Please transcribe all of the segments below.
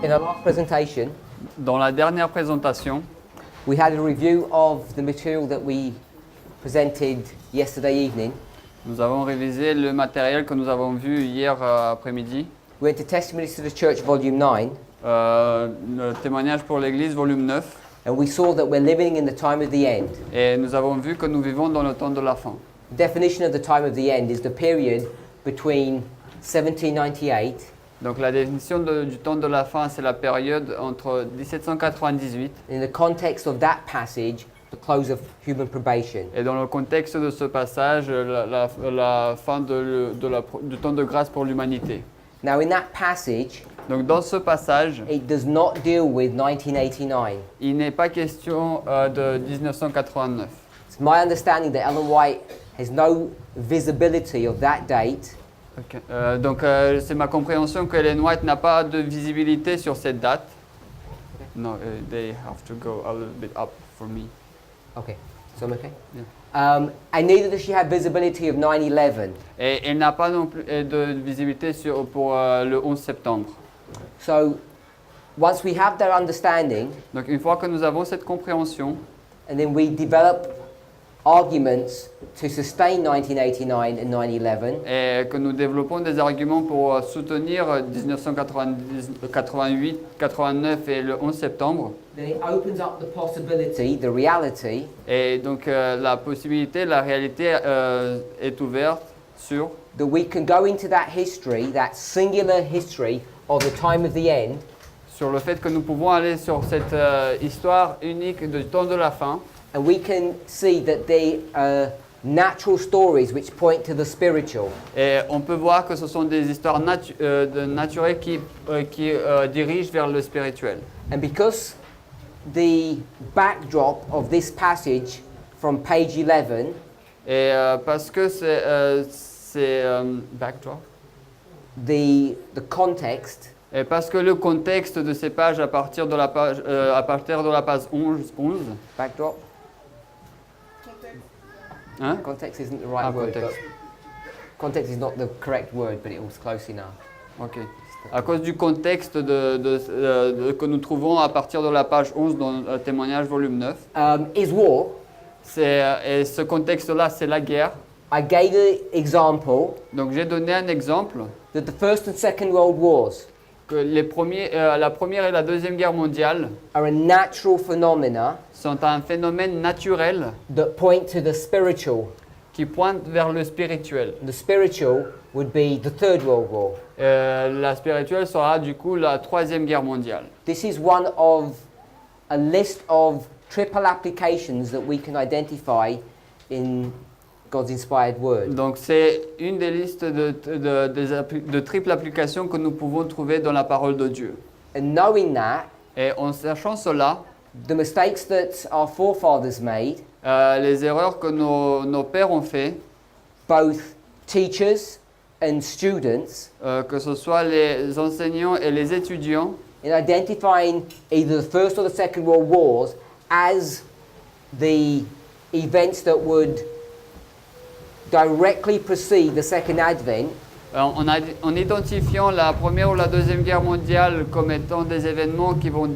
In our last presentation, Dans la dernière présentation, we had a review of the material that we presented yesterday evening. nous avons révisé le matériel que nous avons vu hier après-midi. We went to Testimonies to the Church, Volume 9, Le témoignage pour l'Église, volume 9. and we saw that we're living in the time of the end. Et nous avons vu que nous vivons dans le temps de la fin. The definition of the time of the end is the period between 1798 Donc la définition du temps de la fin, c'est la période entre 1798 in the context of that passage, the close of human probation. et dans le contexte de ce passage, la fin du temps de grâce pour l'humanité. Now in that passage, Donc dans ce passage, it does not deal with 1989. il n'est pas question de 1989. It's my understanding that Ellen White has no visibility of that date. Ok. Donc c'est ma compréhension que Ellen White n'a pas de visibilité sur cette date. No, they have to go a little bit up for me. Okay, so I'm okay? Yeah. And neither does she have visibility of 9/11. Et elle n'a pas non plus de visibilité pour le 11 septembre. So once we have that understanding, Donc une fois que nous avons cette compréhension, and then we develop arguments to sustain 1989 and 9/11, et que nous développons des arguments pour soutenir 1988, 89 et le 11 septembre, then it opens up the possibility, the reality, et donc la possibilité, la réalité est ouverte sur that we can go into that history, that singular history of the time of the end, sur le fait que nous pouvons aller sur cette histoire unique du temps de la fin, and we can see that they are natural stories which point to the spiritual. et on peut voir que ce sont des histoires naturelles qui dirigent vers le spirituel. And because the backdrop of this passage from page 11 Et parce que c'est backdrop. the context Et parce que le contexte de ces pages à partir de la page 11, backdrop hein? context isn't the right Ah, word, contexte. but context is not the correct word, but it was close enough. Ok. À cause du contexte que nous trouvons à partir de la page 11 dans le témoignage volume 9, Is war. et ce contexte-là, c'est la guerre. I gave the example Donc j'ai donné un exemple that the First and Second World Wars que la première et la deuxième guerre mondiale are a natural phenomena sont un phénomène naturel that point to the spiritual. qui pointe vers le spirituel. The spiritual would be the Third World War. La spirituelle sera du coup la troisième guerre mondiale. This is one of a list of triple applications that we can identify in God's inspired word. Donc c'est une des listes de triple applications que nous pouvons trouver dans la parole de Dieu. And knowing that, Et en sachant cela, the mistakes that our forefathers made, les erreurs que nos pères ont fait, both teachers and students, que ce soit les enseignants et les étudiants, in identifying either the First or the Second World Wars as the events that would directly precede the Second Advent, en identifiant la première ou la deuxième guerre mondiale comme étant des événements qui vont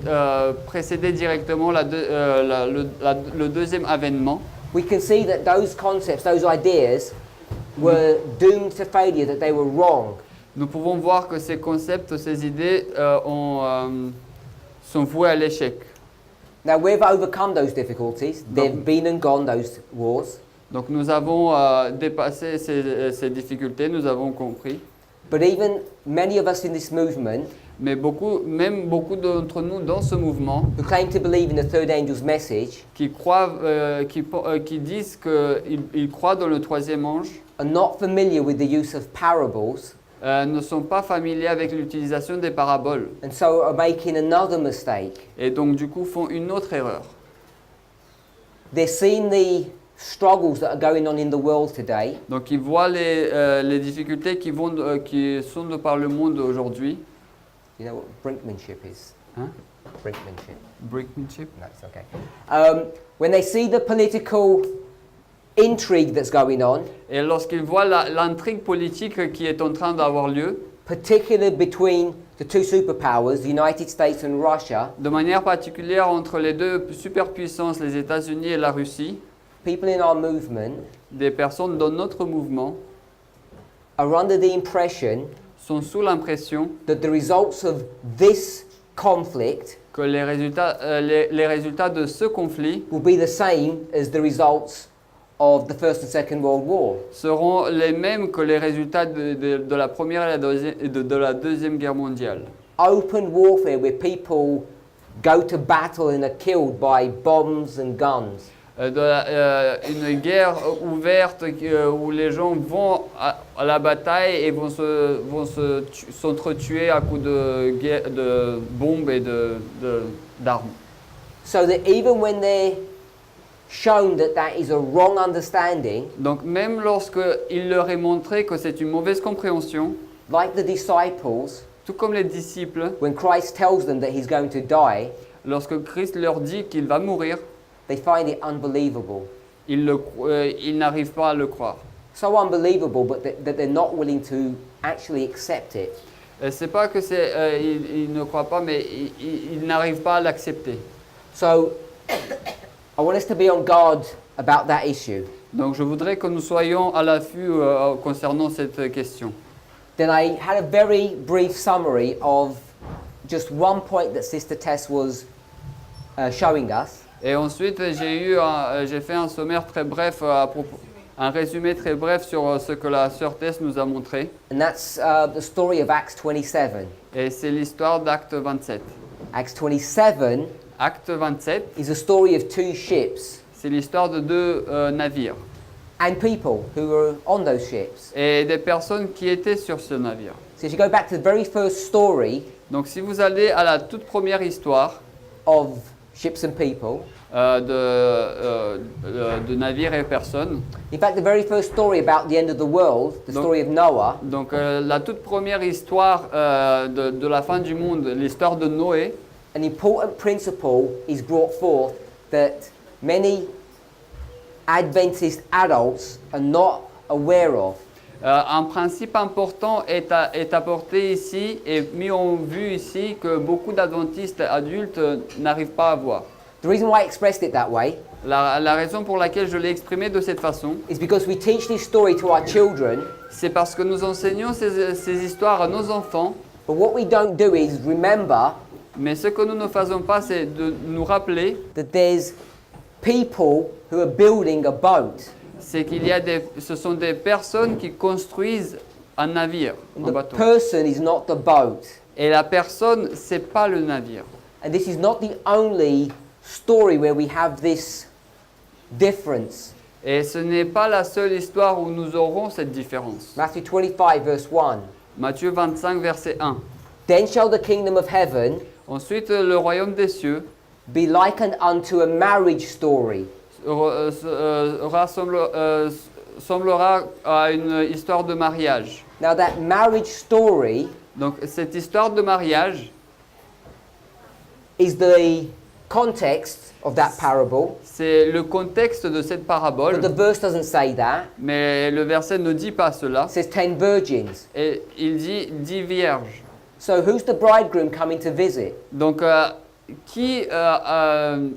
précéder directement le deuxième avènement, we can see that those concepts, those ideas, were doomed to failure, that they were wrong. nous pouvons voir que ces concepts, ces idées sont voués à l'échec. Now we've overcome those difficulties. They've been and gone, those wars. Donc nous avons dépassé ces difficultés, nous avons compris. But even many of us in this movement Mais même beaucoup d'entre nous dans ce mouvement who claim to believe in the third angel's message qui disent qu'ils croient dans le troisième ange are not familiar with the use of parables ne sont pas familiers avec l'utilisation des paraboles and so are making another mistake. et donc du coup font une autre erreur. They're seeing the struggles that are going on in the world today, Donc ils voient les difficultés qui sont de par le monde aujourd'hui. you know what brinkmanship is? Hein? Brinkmanship. Brinkmanship. No, it's okay. When they see the political intrigue that's going on, Et lorsqu'ils voient l'intrigue politique qui est en train d'avoir lieu, particularly between the two superpowers, the United States and Russia, de manière particulière entre les deux superpuissances, les États-Unis et la Russie, people in our movement des personnes dans notre mouvement are under the impression sont sous l'impression that the results of this conflict que les résultats de ce conflit will be the same as the results of the First and Second World War. seront les mêmes que les résultats de la Première et de la Deuxième Guerre mondiale. Open warfare where people go to battle and are killed by bombs and guns. Une guerre ouverte où les gens vont à la bataille et vont s'entretuer à coups de bombes et d'armes. So that even when they're shown that that is a wrong understanding, Donc même lorsqu'il leur est montré que c'est une mauvaise compréhension, like the disciples, tout comme les disciples, when Christ tells them that he's going to die, lorsque Christ leur dit qu'il va mourir, they find it unbelievable. ils n'arrivent pas à le croire. So unbelievable, but that they're not willing to actually accept it. C'est pas que ils ne croient pas, mais ils n'arrivent pas à l'accepter. So I want us to be on guard about that issue. Donc je voudrais que nous soyons à l'affût concernant cette question. Then I had a very brief summary of just one point that Sister Tess was showing us. Et ensuite, j'ai fait un sommaire très bref, un résumé très bref sur ce que la sœur Tess nous a montré. And that's the story of Acts 27. Et c'est l'histoire d'Acte 27. Acts 27 Acte 27, is a story of two ships c'est l'histoire de deux navires and people who were on those ships. et des personnes qui étaient sur ce navire. So if you go back to the very first story Donc si vous allez à la toute première histoire of ships and people, de navires et personnes, in fact the very first story about the end of the world, the story of Noah, donc la toute première histoire de la fin du monde, l'histoire de Noé, an important principle is brought forth that many Adventist adults are not aware of. un principe important est apporté ici et mis en vue ici que beaucoup d'adventistes adultes n'arrivent pas à voir. The reason why I expressed it that way La raison pour laquelle je l'ai exprimé de cette façon, is because we teach this story to our children, c'est parce que nous enseignons ces histoires à nos enfants, but what we don't do is remember mais ce que nous ne faisons pas, c'est de nous rappeler, that there's people who are building a boat. c'est ce sont des personnes qui construisent un navire, un The bateau. person is not the boat. Et la personne, c'est pas le navire. And this is not the only story where we have this difference. Et ce n'est pas la seule histoire où nous aurons cette différence. Matthew 25 verse 1. Matthieu 25, verset 1. Then shall the kingdom of heaven Ensuite, le royaume des cieux be likened unto a marriage story, semblera à une histoire de mariage. Now that marriage story Donc, cette histoire de mariage, is the context of that parable, c'est le contexte de cette but parabole, the verse doesn't say that. mais le verset ne dit pas cela. It says 10 virgins. Et il dit 10 vierges. So who's the bridegroom coming to visit? Donc,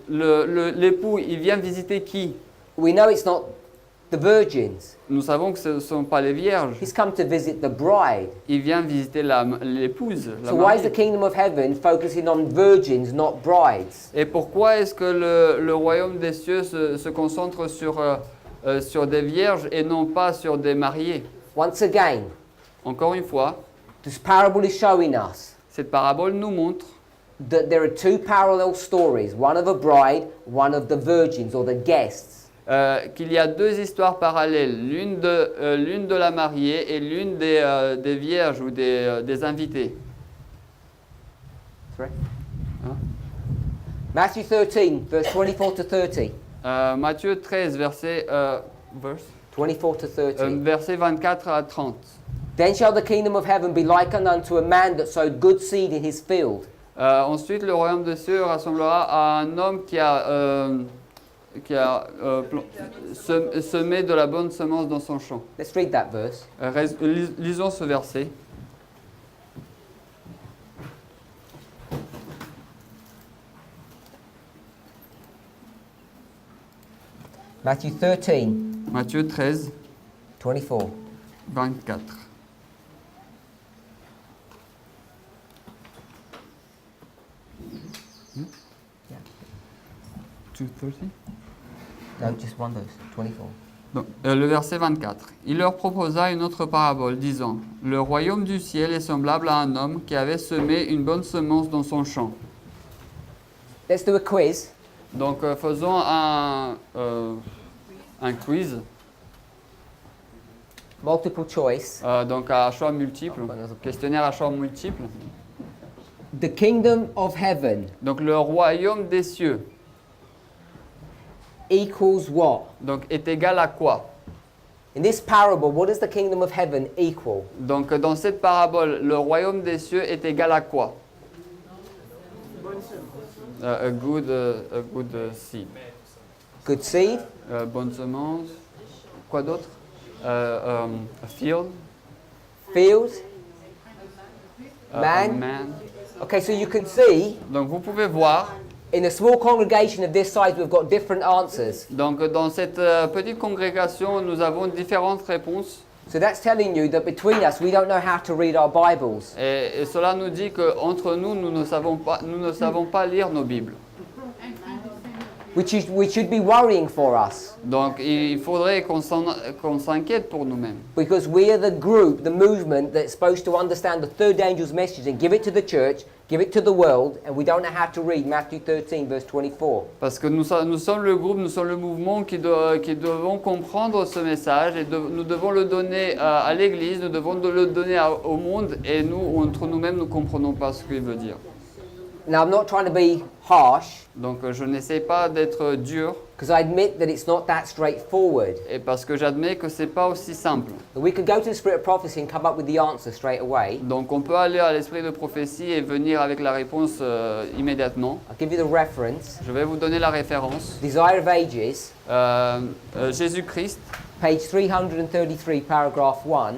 l'époux, il vient visiter qui? We know it's not the virgins. Nous savons que ce ne sont pas les vierges. He's come to visit the bride. Il vient visiter l'épouse, la So why is the mariée. kingdom of heaven focusing on virgins, not brides? Et pourquoi est-ce que le royaume des cieux se concentre sur des vierges et non pas sur des mariés? Once again, Encore une fois, this parable is showing us cette parabole nous montre that there are two parallel stories, one of a bride, one of the virgins or the guests. qu'il y a deux histoires parallèles, l'une de la mariée et l'une des vierges ou des invités. Sorry? Hein? Matthew 13, verse 24 to 30. Matthieu 13, verset 24 to 30. verset 24 à 30. Then shall the kingdom of heaven be likened unto a man that sowed good seed in his field. Ensuite, le royaume des cieux rassemblera à un homme qui a semé de la bonne semence dans son champ. Let's read that verse. Lisons ce verset. Matthew 13, Matthieu 13, 24. 24. Yeah. 2:30. No, just one verse, 24. Donc, le verset 24. Il leur proposa une autre parabole, disant, le royaume du ciel est semblable à un homme qui avait semé une bonne semence dans son champ. Let's do a quiz. Donc, faisons un quiz, Multiple choice. donc à choix multiple, questionnaire à choix multiple. The kingdom of heaven Donc, le royaume des cieux, equals what? donc, est égal à quoi? In this parable, what does the kingdom of heaven equal? Donc, dans cette parabole, le royaume des cieux est égal à quoi? A good seed. Good seed, Bonne semence. Quoi d'autre? A field. field, A Man. man. Okay, so you can see Donc, vous pouvez voir. in a small congregation of this size, we've got different answers. Donc, dans cette petite congrégation, nous avons différentes réponses. So that's telling you that between us, we don't know how to read our Bibles. Et cela nous dit qu'entre nous, nous ne savons pas lire nos Bibles. Which should be worrying for us Donc, il faudrait qu'on s'inquiète pour nous-mêmes. because we are the group, the movement that's supposed to understand the third angel's message and give it to the church, give it to the world, and we don't know how to read Matthew 13, verse 24. Parce que nous sommes le groupe, nous sommes le mouvement qui devons comprendre ce message et nous devons le donner à l'Église, nous devons le donner au monde et nous, entre nous-mêmes, nous ne comprenons pas ce qu'il veut dire. Now, I'm not trying to be harsh Donc je n'essaie pas d'être dur because I admit that it's not that straightforward. et parce que j'admets que c'est pas aussi simple. We could go to the spirit of prophecy and come up with the answer straight away. Donc on peut aller à l'esprit de prophétie et venir avec la réponse immédiatement. I'll give you the reference. Je vais vous donner la référence. Desire of Ages, Jésus-Christ, page 333, paragraph 1.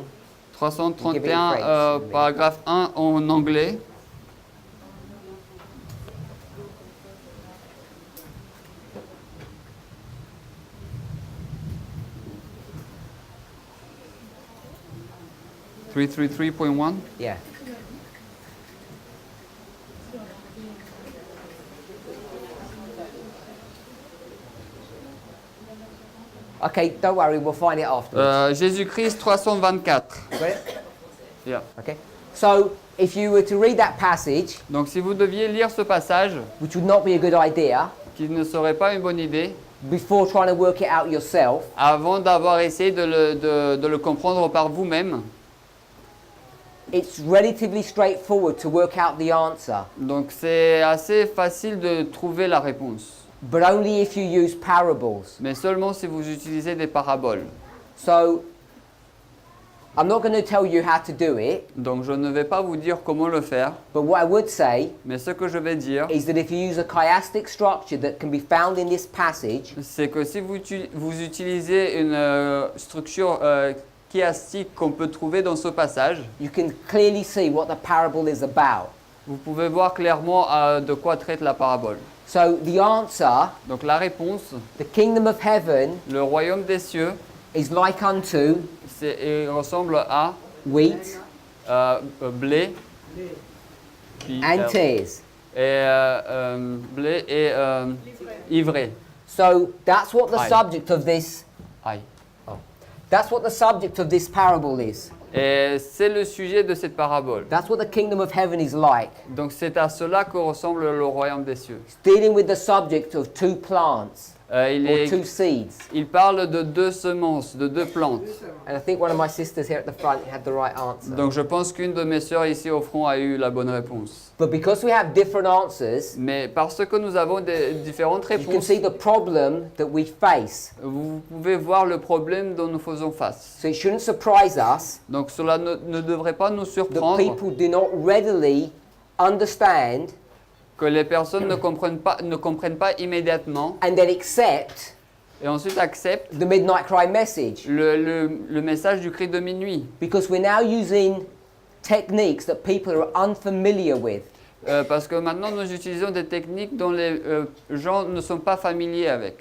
331, paragraphe 1 en anglais. .1. Yeah. Okay, don't worry, we'll find it afterwards. Jésus-Christ 324. Got it? Yeah. Okay. So, if you were to read that passage, Donc si vous deviez lire ce passage, which would not be a good idea, qui ne serait pas une bonne idée, before trying to work it out yourself, avant d'avoir essayé de le comprendre par vous-même, it's relatively straightforward to work out the answer, donc c'est assez facile de trouver la réponse. but only if you use parables. Mais seulement si vous utilisez des paraboles. So, I'm not going to tell you how to do it, Donc je ne vais pas vous dire comment le faire, but what I would say mais ce que je vais dire, is that if you use a chiastic structure that can be found in this passage, c'est que si vous utilisez une structure chiastique qu'on peut trouver dans ce passage, you can clearly see what the parable is about. vous pouvez voir clairement de quoi traite la parabole. So the answer, Donc la réponse, the kingdom of heaven, le royaume des cieux, is like unto il ressemble à wheat blé, and tares. Blé et ivraie. So that's what the Aye. subject of this. Aïe. That's what the subject of this parable is. Et c'est le sujet de cette parabole. That's what the kingdom of heaven is like. Donc c'est à cela que ressemble le royaume des cieux. It's dealing with the subject of two plants Il, or two seeds. il parle de deux semences, de deux plantes. And I think one of my sisters here at the front had the right answer. Donc je pense qu'une de mes sœurs ici au front a eu la bonne réponse. But because we have different answers, Mais parce que nous avons différentes you can réponses, see the problem that we face. vous pouvez voir le problème dont nous faisons face. So it shouldn't surprise us Donc cela ne devrait pas nous that surprendre people do not readily understand que les personnes ne comprennent pas immédiatement and then accept et ensuite acceptent the midnight cry message. le message du cri de minuit. Because we're now using techniques that people are unfamiliar with. Parce que maintenant nous utilisons des techniques dont les gens ne sont pas familiers avec.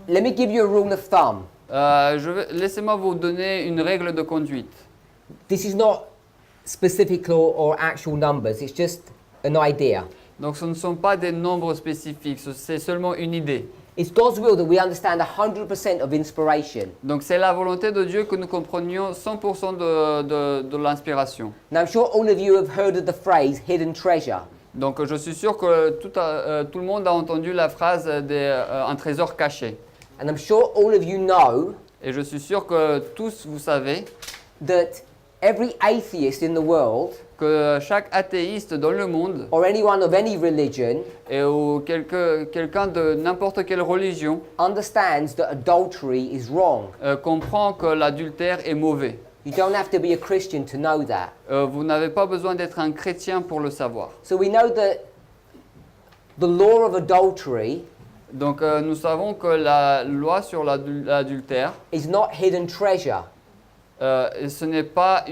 let me give you a rule of thumb. Laissez-moi vous donner une règle de conduite. This is not specific or actual numbers, it's just an idea. Donc ce ne sont pas des nombres spécifiques, c'est seulement une idée. It's God's will that we understand 100% of inspiration. Donc c'est la volonté de Dieu que nous comprenions 100% de l'inspiration. Now, I'm sure all of you have heard of the phrase hidden treasure. Donc je suis sûr que tout le monde a entendu la phrase un trésor caché. And I'm sure all of you know Et je suis sûr que tous vous savez that every atheist in the world, que chaque athéiste dans le monde, or anyone of any religion, ou quelqu'un de n'importe quelle religion, understands that adultery is wrong. comprend que l'adultère est mauvais. You don't have to be a Christian to know that. Vous n'avez pas besoin d'être un chrétien pour le savoir. So we know that the law of adultery Donc nous savons que la loi sur l'adultère, is not hidden treasure, ce n'est pas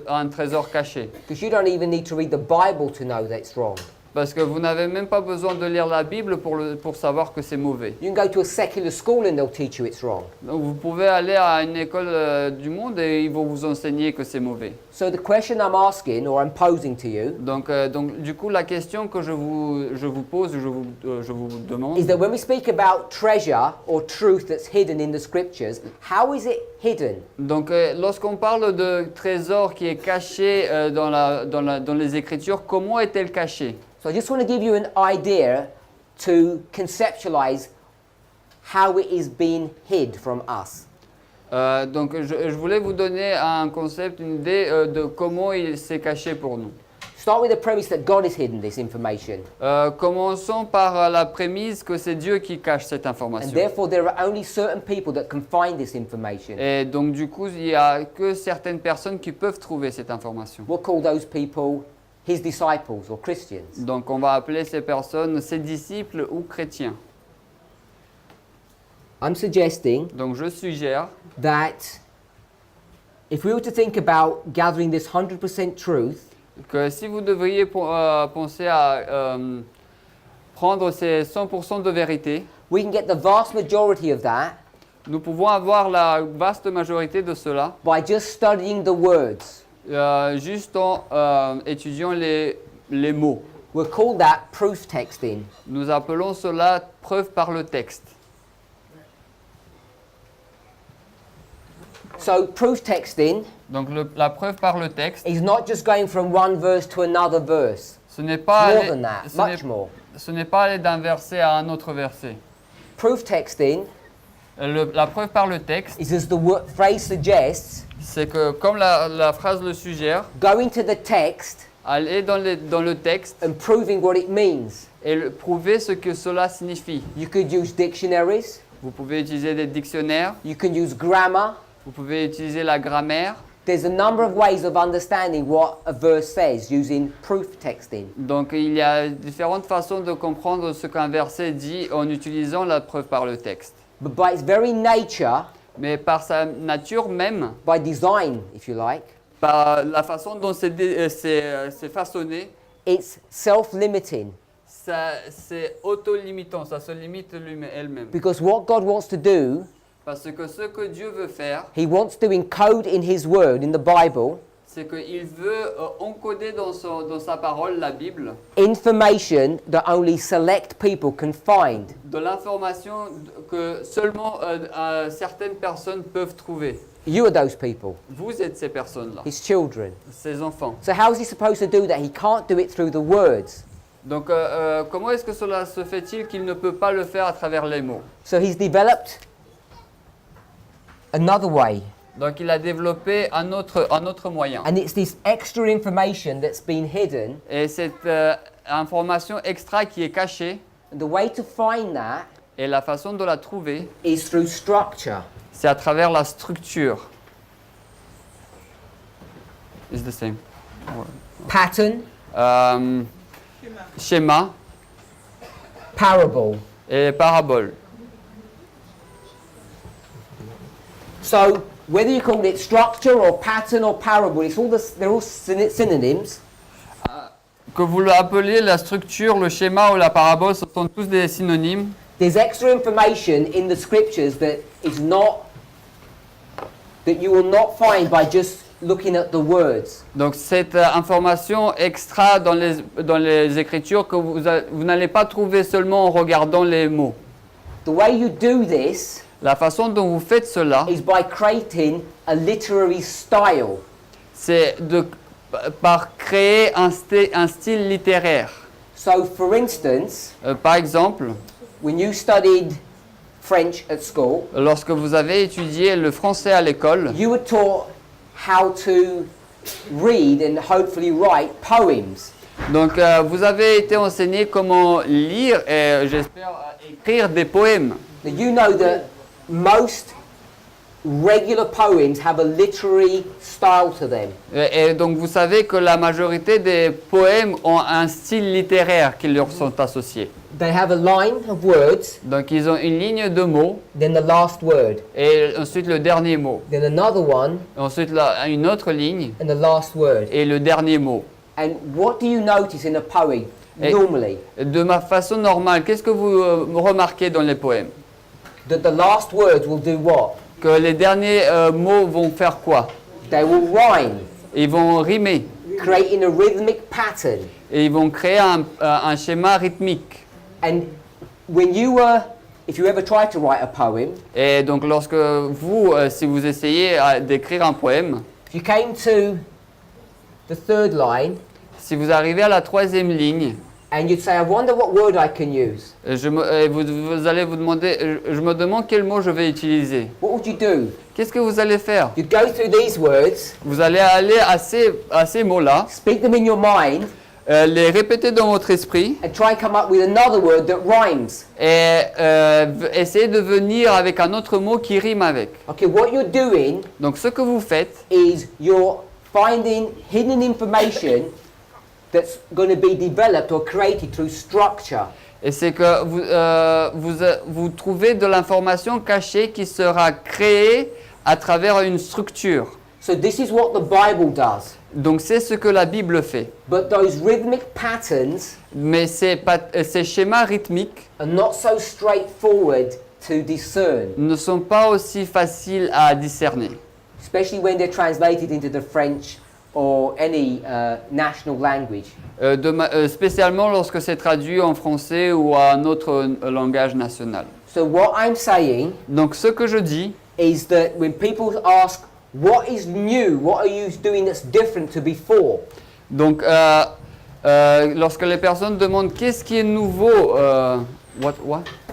un trésor caché. because you don't even need to read the Bible to know that it's wrong. Parce que vous n'avez même pas besoin de lire la Bible pour savoir que c'est mauvais. You can go to a secular school and they'll teach you it's wrong. Donc vous pouvez aller à une école du monde et ils vont vous enseigner que c'est mauvais. So the question I'm asking, or I'm posing to you, Donc du coup, la question que je vous pose, je vous demande, is that when we speak about treasure or truth that's hidden in the scriptures, how is it hidden? donc lorsqu'on parle de trésor qui est caché dans les Écritures, comment est-elle cachée? So I just want to give you an idea to conceptualize how it is being hid from us. Donc je voulais vous donner un concept, une idée de comment il s'est caché pour nous. Start with the premise that God has hidden this information, Commençons par la prémisse que c'est Dieu qui cache cette and information. therefore there are only certain people that can find this information. Et donc du coup, il n'y a que certaines personnes qui peuvent trouver cette information. We'll call those people his disciples or Christians. Donc on va appeler ces personnes ses disciples ou chrétiens. I'm suggesting Donc je suggère that if we were to think about gathering this 100% truth, que si vous devriez penser à prendre ces 100% de vérité, we can get the vast majority of that nous pouvons avoir la vaste majorité de cela by just studying the words. juste en étudiant les mots. We'll call that proof texting. Nous appelons cela preuve par le texte. So proof texting Donc la preuve par le texte, is not just going from one verse to another verse. ce n'est pas More aller- than that, ce n'est- much more. ce n'est pas aller d'un verset à un autre verset. Proof texting La preuve par le texte, is, as the phrase suggests, c'est que comme la phrase le suggère, going to the text aller dans le texte and proving what it means. et prouver ce que cela signifie. You could use dictionaries, Vous pouvez utiliser des dictionnaires, you can use grammar. vous pouvez utiliser la grammaire. There's a number of ways of understanding what a verse says using proof texting. Donc il y a différentes façons de comprendre ce qu'un verset dit en utilisant la preuve par le texte. But by its very nature, Mais par sa nature même, by design, if you like, par la façon dont c'est façonné, it's self-limiting. c'est auto-limitant, ça se limite elle-même. Because what God wants to do, Parce que ce que Dieu veut faire, He wants to encode in His Word, in the Bible, c'est qu'il veut encoder dans sa parole, la Bible, information that only select people can find. de l'information que seulement certaines personnes peuvent trouver. You are those people, Vous êtes ces personnes-là, His children. ces enfants. So how is He supposed to do that? He can't do it through the words. Donc comment est-ce que cela se fait-il qu'il ne peut pas le faire à travers les mots? So He's developed another way. Donc il a développé un autre moyen. And it's this extra information that's been hidden. Et cette information extra qui est cachée, And the way to find that et la façon de la trouver, is through structure. c'est à travers la structure. It's the same. Pattern, Schéma parable. et parabole. So whether you call it structure or pattern or parable, they're all synonyms. Que vous l'appeliez la structure, le schéma ou la parabole, ce sont tous des synonymes. There's extra information in the scriptures that you will not find by just looking at the words. Donc cette information extra dans les Écritures que vous n'allez pas trouver seulement en regardant les mots. The way you do this La façon dont vous faites cela, is by creating a literary style. c'est par créer un style littéraire. So, for instance, Par exemple, when you studied French at school, lorsque vous avez étudié le français à l'école, you were taught how to read and hopefully write poems. donc vous avez été enseigné comment lire et j'espère écrire des poèmes. Now, you know that most regular poems have a literary style to them. Et donc vous savez que la majorité des poèmes ont un style littéraire qui leur sont associés. They have a line of words, Donc ils ont une ligne de mots then the last word, et ensuite le dernier mot. then another one, Ensuite une autre ligne and the last word. et le dernier mot. And what do you notice in a poem Et- normally? De ma façon normale, qu'est-ce que vous remarquez dans les poèmes? That the last words will do what? Que les derniers mots vont faire quoi? They will rhyme, Ils vont rimer creating a rhythmic pattern. et ils vont créer un schéma rythmique. And if you ever try to write a poem, Et donc lorsque vous, si vous essayez d'écrire un poème, if you came to the third line si vous arrivez à la troisième ligne, and you'd say, I wonder what word I can use, vous allez vous demander, je me demande quel mot je vais utiliser. what would you do? Qu'est-ce que vous allez faire? You'd go through these words, Vous allez aller à ces mots-là, speak them in your mind, les répéter dans votre esprit and try and come up with another word that rhymes. et essayer de venir avec un autre mot qui rime avec. Okay, what you're doing Donc ce que vous faites, is you're finding hidden information that's going to be developed or created through structure. et c'est que vous trouvez de l'information cachée qui sera créée à travers une structure. So this is what the Bible does. Donc c'est ce que la Bible fait. But those rhythmic patterns Mais ces schémas rythmiques are not so straightforward to discern, ne sont pas aussi faciles à discerner. especially when they're translated into the French or any national language. Spécialement lorsque c'est traduit en français ou à un autre langage national. So what I'm saying Donc ce que je dis, is that when people ask, what is new? What are you doing that's different to before? donc lorsque les personnes demandent qu'est-ce qui est nouveau, what?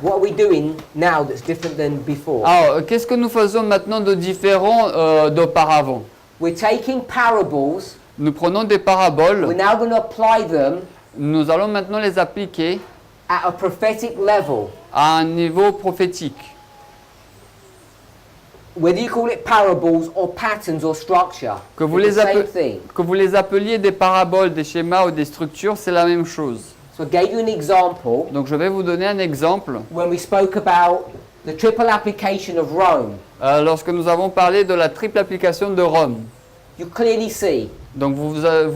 What are we doing now that's different than before? Alors, qu'est-ce que nous faisons maintenant de différent d'auparavant? We're taking parables, Nous prenons des paraboles, we're now going to apply them nous allons maintenant les appliquer at a prophetic level. à un niveau prophétique. Whether you call it parables or patterns or structure, Que vous, it's the same les thing. que vous les appeliez des paraboles, des schémas ou des structures, c'est la même chose. So I gave you an example Donc je vais vous donner un exemple. when we spoke about the triple application of Rome. Lorsque nous avons parlé de la triple application de Rome. You clearly see, Donc vous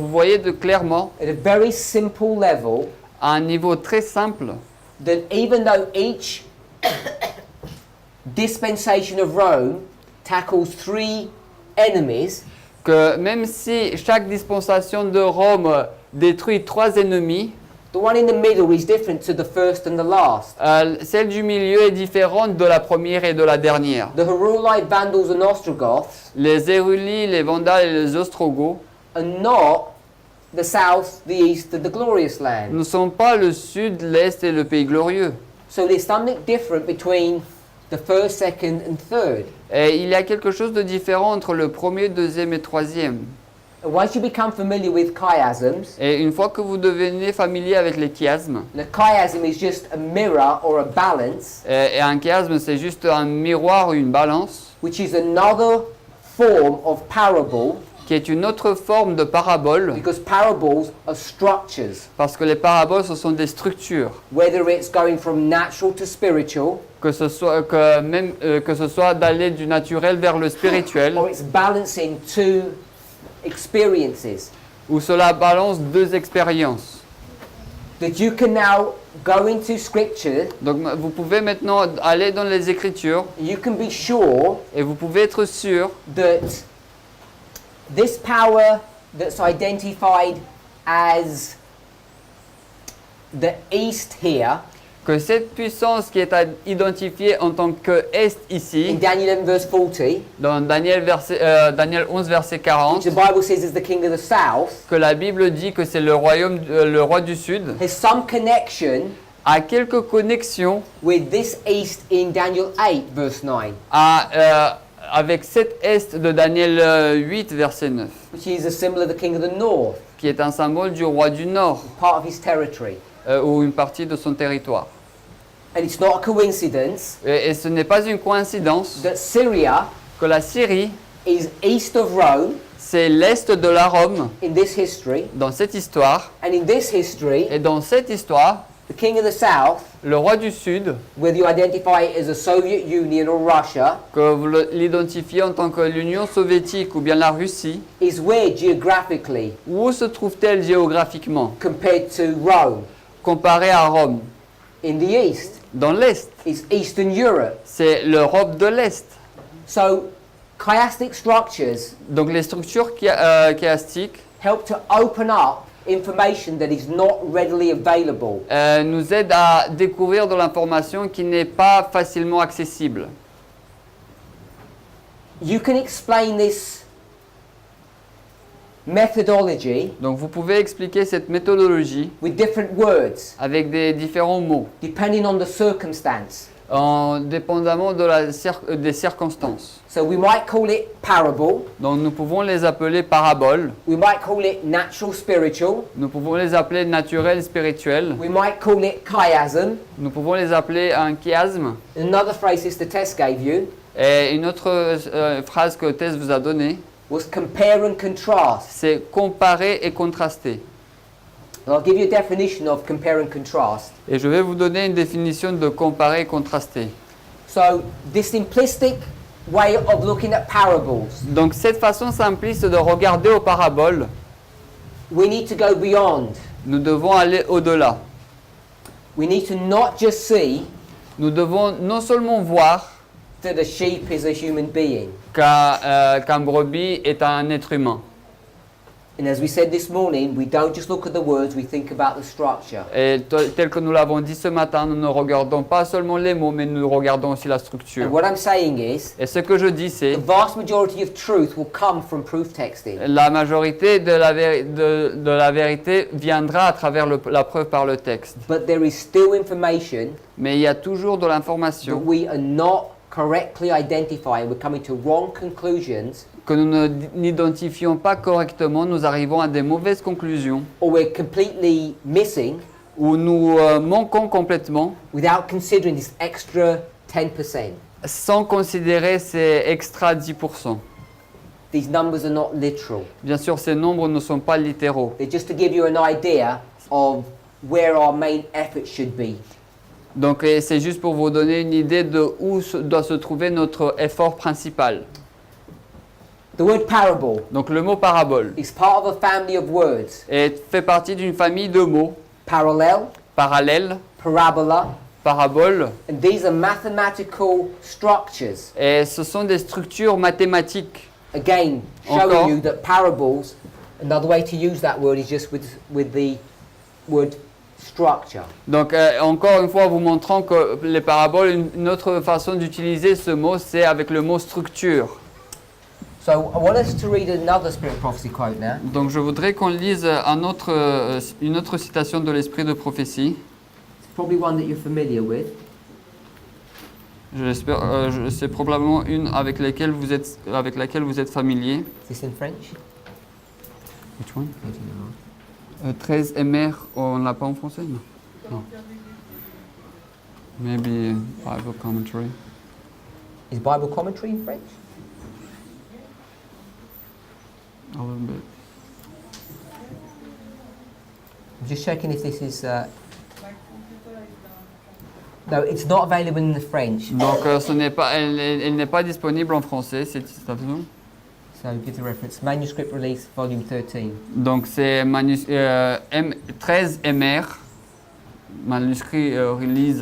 voyez clairement, at a very simple level, à un niveau très simple, that even though each dispensation of Rome tackles three enemies, que même si chaque dispensation de Rome détruit 3 ennemis, the one in the middle is different to the first and the last. celle du milieu est différente de la première et de la dernière. The Heruli, Vandals and Ostrogoths Les Érulits, les Vandales et les Ostrogoths are not the south, the east, and the glorious land. ne sont pas le sud, l'est et le pays glorieux. So there's something different between the first, second, and third. Et il y a quelque chose de différent entre le premier, deuxième et troisième. And once you become familiar with chiasms, Et une fois que vous devenez familier avec les chiasmes, the chiasm is just a mirror or a balance, et un chiasme c'est juste un miroir ou une balance, which is another form of parable, qui est une autre forme de parabole, because parables are structures, parce que les paraboles ce sont des structures, whether it's going from natural to spiritual, que ce soit d'aller du naturel vers le spirituel, or it's balancing two experiences. où cela balance 2 expériences. that you can now go into Scripture, Donc vous pouvez maintenant aller dans les Écritures you can be sure et vous pouvez être sûr that this power that's identified as the East here, que cette puissance qui est identifiée en tant que Est in ici, Daniel 11 verse 40, dans Daniel 11 verset 40, which the Bible says is the king of the south, que la Bible dit que c'est le royaume, le roi du Sud, has some connection a quelques connexions with this East in Daniel 8 verse 9, avec cet Est de Daniel 8 verset 9, which is a symbol of the king of the north, qui est un symbole du roi du Nord, part of his territory. ou une partie de son territoire. And it's not a coincidence Et ce n'est pas une coïncidence that Syria que la Syrie, is east of Rome c'est l'Est de la Rome in this history, dans cette histoire, and in this history, et dans cette histoire, the king of the south, le roi du Sud, whether you identify it as the Soviet Union or Russia, que vous l'identifiez en tant que l'Union soviétique ou bien la Russie, is where geographically où se trouve-t-elle géographiquement compared to Rome? comparée à Rome? In the east, Dans l'Est, it's Eastern Europe. c'est l'Europe de l'Est. So chiastic structures Donc les structures chiastiques help to open up information that is not readily available. nous aident à découvrir de l'information qui n'est pas facilement accessible. You can explain this methodology Donc vous pouvez expliquer cette méthodologie with different words avec des différents mots, depending on the circumstance. dépendamment des circonstances. So we might call it parable, Donc nous pouvons les appeler paraboles, we might call it natural spiritual, nous pouvons les appeler naturels spirituels, we might call it chiasm. nous pouvons les appeler un chiasme. Another phrase Sister Tess gave you Et une autre phrase que Tess vous a donnée, was compare and contrast. c'est comparer et contraster. And I'll give you a definition of compare and contrast. Et je vais vous donner une définition de comparer et contraster. So this simplistic way of looking at parables, Donc cette façon simpliste de regarder aux paraboles, we need to go beyond. nous devons aller au-delà. We need to not just see Nous devons non seulement voir that a sheep is a human being. qu'un brebis est un être humain. And as we said this morning, we don't just look at the words, we think about the structure. Et tel que nous l'avons dit ce matin, nous ne regardons pas seulement les mots, mais nous regardons aussi la structure. And what I'm saying is, Et ce que je dis, the c'est vast majority of truth will come from proof texting. la majorité de la vérité viendra à travers la preuve par le texte. But there is still information Mais il y a toujours de that l'information we are not correctly identifying. We're coming to wrong conclusions, que nous n'identifions pas correctement, nous arrivons à des mauvaises conclusions, or we're completely missing où nous manquons complètement, without considering this extra 10%. sans considérer ces extra 10%. These numbers are not literal. Bien sûr, ces nombres ne sont pas littéraux. They're just to give you an idea of where our main effort should be. Donc c'est juste pour vous donner une idée de où doit se trouver notre effort principal. The word parable Donc le mot parabole is part of a family of words. fait partie d'une famille de mots, Parallel, parallèle, parabola, parabole, and these are mathematical structures. et ce sont des structures mathématiques. Again, showing Encore. you that parables, another way to use that word is just with the word structure. Donc encore une fois, vous montrant que les paraboles, une autre façon d'utiliser ce mot, c'est avec le mot structure. So I want us to read another Spirit prophecy quote now. Donc je voudrais qu'on lise une autre citation de l'esprit de prophétie. It's probably one that you're familiar with. C'est probablement une avec laquelle vous êtes familier. Is this in French? Which one? 13 MR, on l'a pas en français, non? Non. Maybe Bible commentary. Is Bible commentary in French? A little bit. I'm just checking if this is. No, it's not available in the French. Donc elle n'est pas disponible en français, cette citation. So give the reference. Manuscript release, volume 13. Donc c'est 13 MR, manuscrit Release,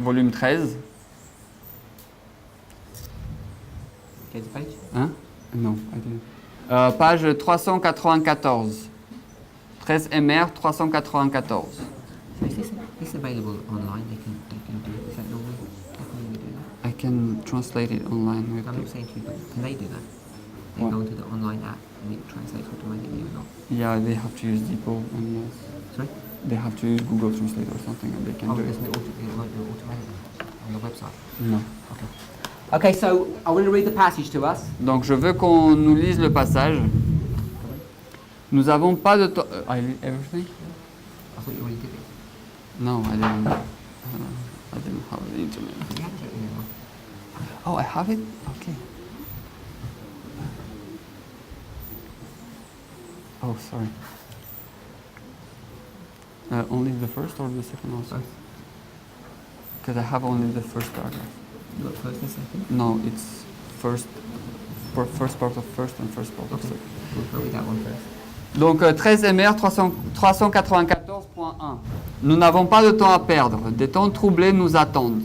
volume 13. Get the page? Hein? Non, I didn't. Page 394. 13 MR 394. So is this available online? They can do it. Is that normal? How can we do that? I can translate it online. I'm not saying to you, but can they do that? They What? go into the online app and it translates automatically or not? Yeah, they have to use Depot and yes. Sorry? They have to use Google Translate or something and they can Oh, do it. doesn't it won't do it automatically on the website? Non. Okay, so I want to read the passage to us. Donc je veux qu'on nous lise le passage. Nous n'avons pas de temps. I read everything? I thought you already did it. No, I didn't. I didn't have the internet. You have it in there. Oh, I have it? Okay. Oh, sorry. Only the first or the second also? Both. Because I have only the first paragraph. You got first and second? No, it's first part of first and first part of Okay. second. We'll read that one first. Donc 13 MR 394.1. Nous n'avons pas de temps à perdre. Des temps troublés nous attendent.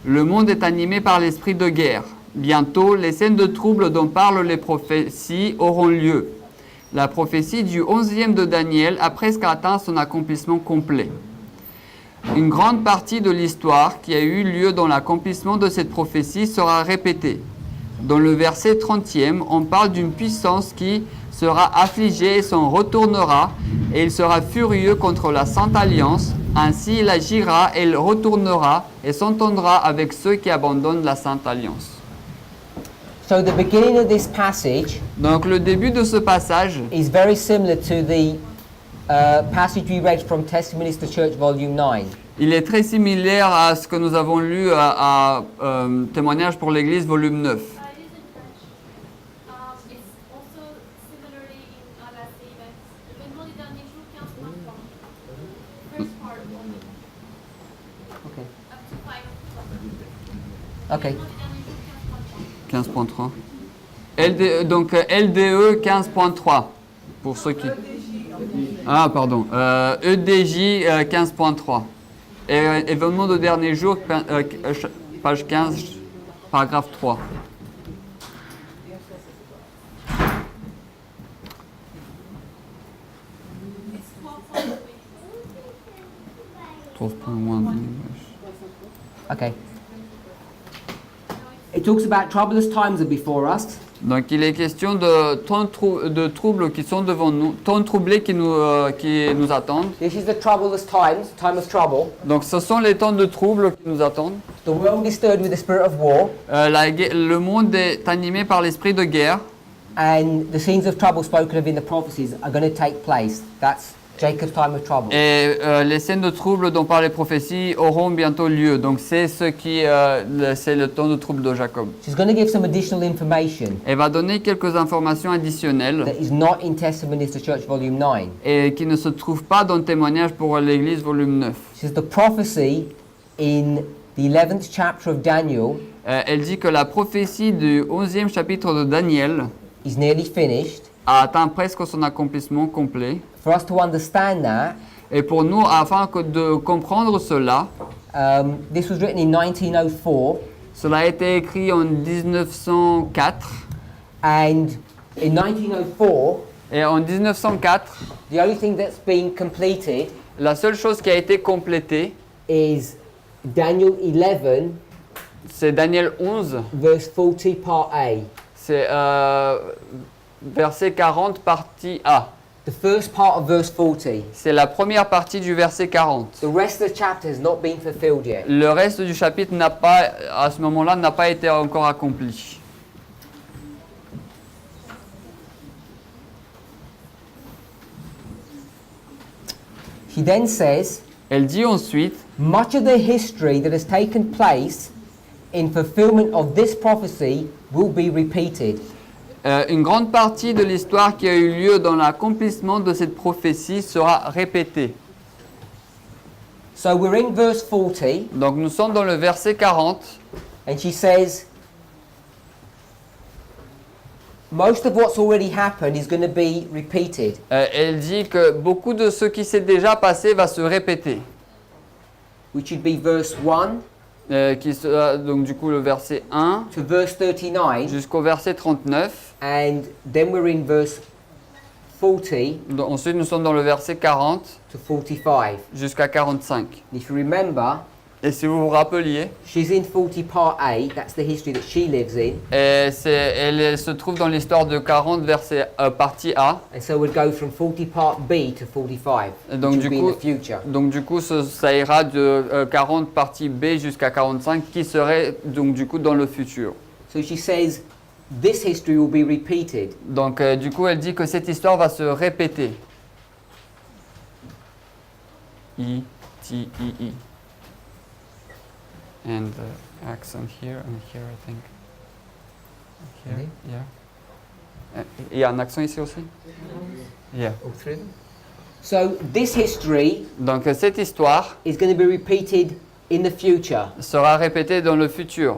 Le monde est animé par l'esprit de guerre. Bientôt, les scènes de trouble dont parlent les prophéties auront lieu. La prophétie du 11e de Daniel a presque atteint son accomplissement complet. Une grande partie de l'histoire qui a eu lieu dans l'accomplissement de cette prophétie sera répétée. Dans le verset 30e, on parle d'une puissance qui sera affligée et s'en retournera, et il sera furieux contre la Sainte Alliance. Ainsi, il agira et il retournera et s'entendra avec ceux qui abandonnent la Sainte Alliance. So the beginning of this passage Donc le début de ce passage is very similar to the passage we read from Testimonies to Church, Volume 9. il est très similaire à ce que nous avons lu à Témoignages pour l'Église, volume 9. It is in French. It's also similarly in la Savings. L'événement des derniers jours, 15.3. First part only. Okay. Up to 5. Okay. L'événement des derniers jours, 15.3. 15.3. Donc LDE 15.3 pour ceux qui... Ah pardon, EDJ 15.3. Et événement de dernier jour, page 15, paragraphe 3. Okay. It talks about troublous times are before us. Donc il est question de de troubles qui sont devant nous, temps troublés qui nous attendent. This is the troublous times, time of trouble. Donc ce sont les temps de troubles qui nous attendent. The world is stirred with the spirit of war, Le monde est animé par l'esprit de guerre. and the scenes of trouble spoken of in the prophecies are going to take place. That's Jacob's time of trouble. Et les scènes de trouble dont parlent les prophéties auront bientôt lieu. Donc c'est c'est le temps de trouble de Jacob. She's going to give some additional information Elle va donner quelques informations additionnelles that is not in Testimonies to Church, Volume 9. et qui ne se trouvent pas dans Témoignages pour l'Église, volume 9. She's the prophecy in the 11th chapter of Daniel Elle dit que la prophétie du 11e chapitre de Daniel is nearly finished. a atteint presque son accomplissement complet. For us to understand that, Et pour nous, afin de comprendre cela, this was written in 1904, cela a été écrit en 1904. and in 1904, Et en 1904, the only thing that's been completed la seule chose qui a été complétée, is Daniel 11, c'est Daniel 11, verse 40, part A. c'est verset 40, partie A. The first part of verse 40. C'est la première partie du verset 40. The rest of the chapter has not been fulfilled yet. Le reste du chapitre n'a pas, à ce moment-là, n'a pas été encore accompli. He then says, Elle dit ensuite, much of the history that has taken place in fulfillment of this prophecy will be repeated. une grande partie de l'histoire qui a eu lieu dans l'accomplissement de cette prophétie sera répétée. So we're in verse 40, Donc nous sommes dans le verset 40, and she says, most of what's already happened is going to be repeated. elle dit que beaucoup de ce qui s'est déjà passé va se répéter. which would be verse 1 qui sera donc du coup le verset 1 to verse 39, jusqu'au verset 39. and then we're in verse 40 Donc, ensuite, nous sommes dans le verset 40 to 45. jusqu'à 45. If you remember, Et si vous vous rappeliez, she's in 40 part A, that's the history that she lives in, elle se trouve dans l'histoire de 40 verset partie A. and so we'll go from 40 part B to 45, Et donc, which du will be in coup, the future. Donc du coup, ça ira de 40 partie B jusqu'à 45 qui serait donc du coup dans le futur. So she says, this history will be repeated. Donc du coup, elle dit que cette histoire va se répéter. I. And accent here and here, I think. Here, Really? yeah. Il y a un accent ici aussi? Yeah. All three of them? So this history Donc cette histoire is going to be repeated in the future. sera répétée dans le futur.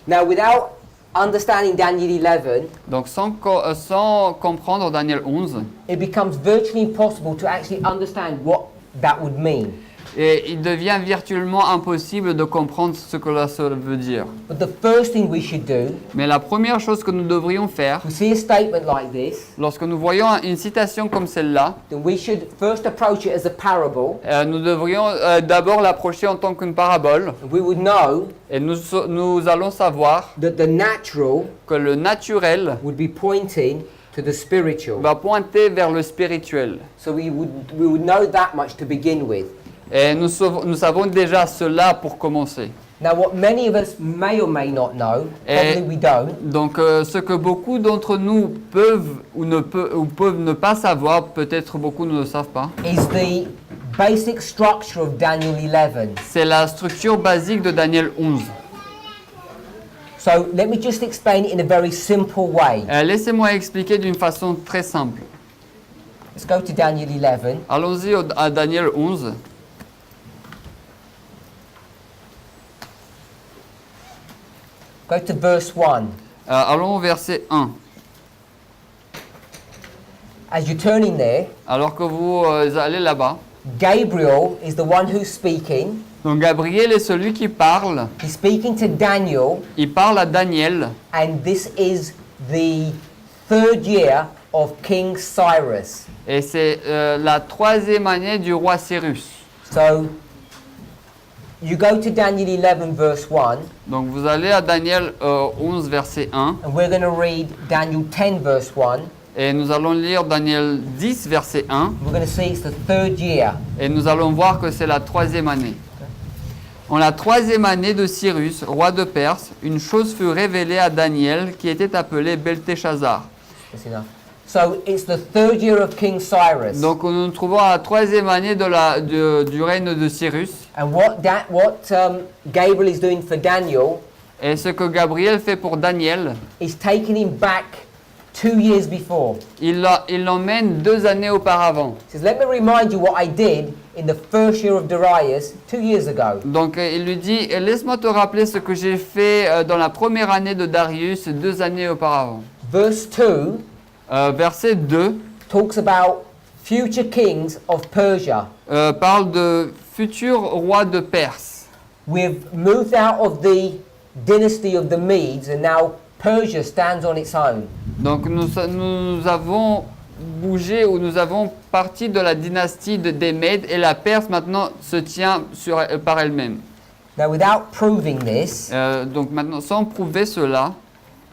Now, without understanding Daniel 11, Donc sans comprendre Daniel 11, it becomes virtually impossible to actually understand what that would mean. et il devient virtuellement impossible de comprendre ce que cela veut dire. But the first thing we should do, Mais la première chose que nous devrions faire, we see a statement like this, lorsque nous voyons une citation comme celle-là, then we should first approach it as a parable, nous devrions d'abord l'approcher en tant qu'une parabole, and we would know et nous allons savoir that the natural que le naturel would be pointing to the spiritual. va pointer vers le spirituel. So we would know that much to begin with. Et nous savons déjà cela pour commencer. Now, what many of us may or may not know, Eh. probably we don't, Donc ce que beaucoup d'entre nous peuvent ne pas savoir, peut-être beaucoup ne le savent pas, is the basic structure of Daniel 11. c'est la structure basique de Daniel 11. So let me just explain it in a very simple way. Laissez-moi expliquer d'une façon très simple. Let's go to Daniel 11. Allons-y à Daniel 11. Go to verse 1. Allons au verset 1. As you're turning there, Alors que vous allez là-bas, Gabriel is the one who's speaking. donc Gabriel est celui qui parle. He's speaking to Daniel, Il parle à Daniel. and this is the third year of King Cyrus. Et c'est la 3e année du roi Cyrus. So you go to Daniel 11, verse 1, Donc vous allez à Daniel 11, verset 1. and we're going to read Daniel 10, verse 1. Et nous allons lire Daniel 10, verset 1. We're going to see it's the third year. Et nous allons voir que c'est la 3e année. En la 3e année de Cyrus, roi de Perse, une chose fut révélée à Daniel qui était appelé Belteshazzar. That's enough. So it's the third year of King Cyrus. Donc nous nous trouvons à la 3e année du règne de Cyrus. And what Gabriel is doing for Daniel Et ce que Gabriel fait pour Daniel, is taking him back 2 years before. il l'emmène 2 années auparavant. He says, let me remind you what I did in the first year of Darius 2 years ago. Donc il lui dit, laisse-moi te rappeler ce que j'ai fait dans la première année de Darius 2 années auparavant. Verse 2 Verset 2 talks about future kings of Persia. parle de futur roi de Perse. We've moved out of the dynasty of the Medes, and now Persia stands on its own. Donc nous avons bougé ou nous avons parti de la dynastie des Mèdes et la Perse maintenant se tient par elle-même. Now, without proving this, Donc maintenant, sans prouver cela,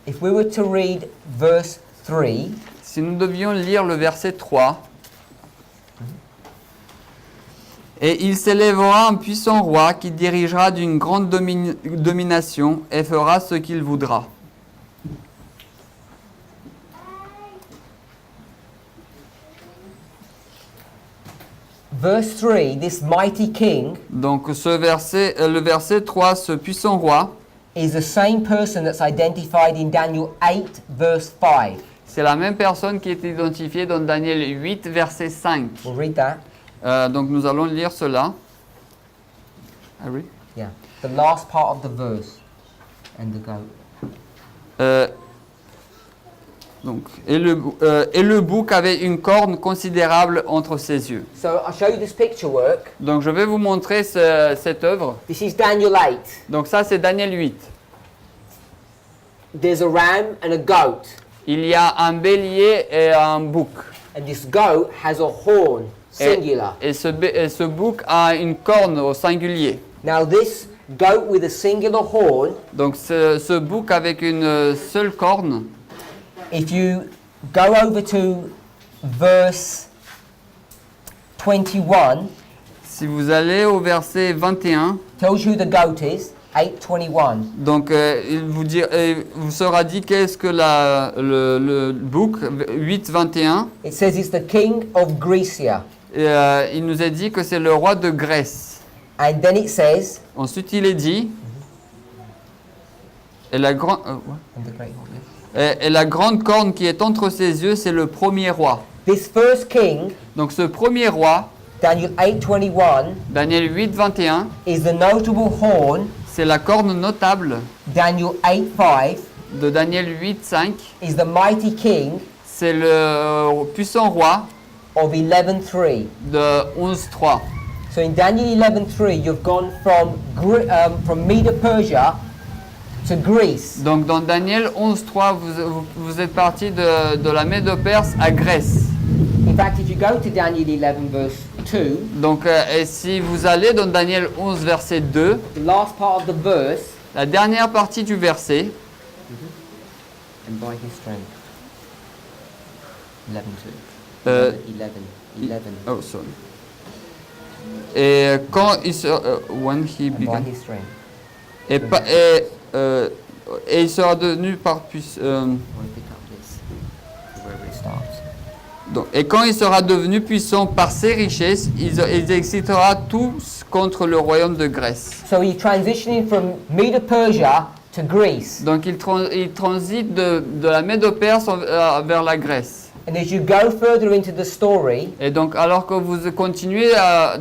if we were to read verse 3, si nous devions lire le verset 3, et il s'élèvera un puissant roi qui dirigera d'une grande domination et fera ce qu'il voudra. verse 3, this mighty king Donc le verset 3, ce puissant roi, is the same person that's identified in Daniel 8, verse 5. c'est la même personne qui est identifiée dans Daniel 8, verset 5. We'll read that. Donc nous allons lire cela. I read? Yeah. The last part of the verse and the goat. Donc, et le bouc avait une corne considérable entre ses yeux. So I'll show you this picture work. Donc je vais vous montrer cette œuvre. This is Daniel 8. Donc ça c'est Daniel 8. There's a ram and a goat. Il y a un bélier et un bouc. And this goat has a horn, singular. Et ce bouc a une corne au singulier. Now this goat with a singular horn, Donc ce bouc avec une seule corne, if you go over to verse 21, si vous allez au verset 21, tells you who the goat is, 8:21. donc il vous sera dit qu'est-ce que le bouc, 8:21, It says it's the king of Grecia. et il nous est dit que c'est le roi de Grèce. And then it says, Ensuite il est dit, et la grande... and the great horn. Et la grande corne qui est entre ses yeux, c'est le premier roi. This first king, Donc ce premier roi, Daniel 8:21, Daniel 8:21, is the notable horn. c'est la corne notable Daniel 8:5 de Daniel 8:5. is the mighty king C'est le puissant roi of 11:3. de 11:3. So in Daniel 11:3, you've gone from Medo-Persia to Greece. Donc dans Daniel 11:3, vous êtes parti de la Médo-Perse à Grèce. In fact, if you go to Daniel 11 verse 2, Donc et si vous allez dans Daniel 11 verset 2, the last part of the verse, la dernière partie du verset, and by his strength, 11:2. Euh, 11. oh sorry. Et quand il se, when he And by began, his strength. et il sera devenu par puissance. I'll pick up this, wherever it starts. Et quand il sera devenu puissant par ses richesses, il excitera tous contre le royaume de Grèce. So he's transitioning from Medo-Persia to Greece. Donc il transite de la Médo-Perse vers la Grèce. And as you go further into the story, Et donc alors que vous continuez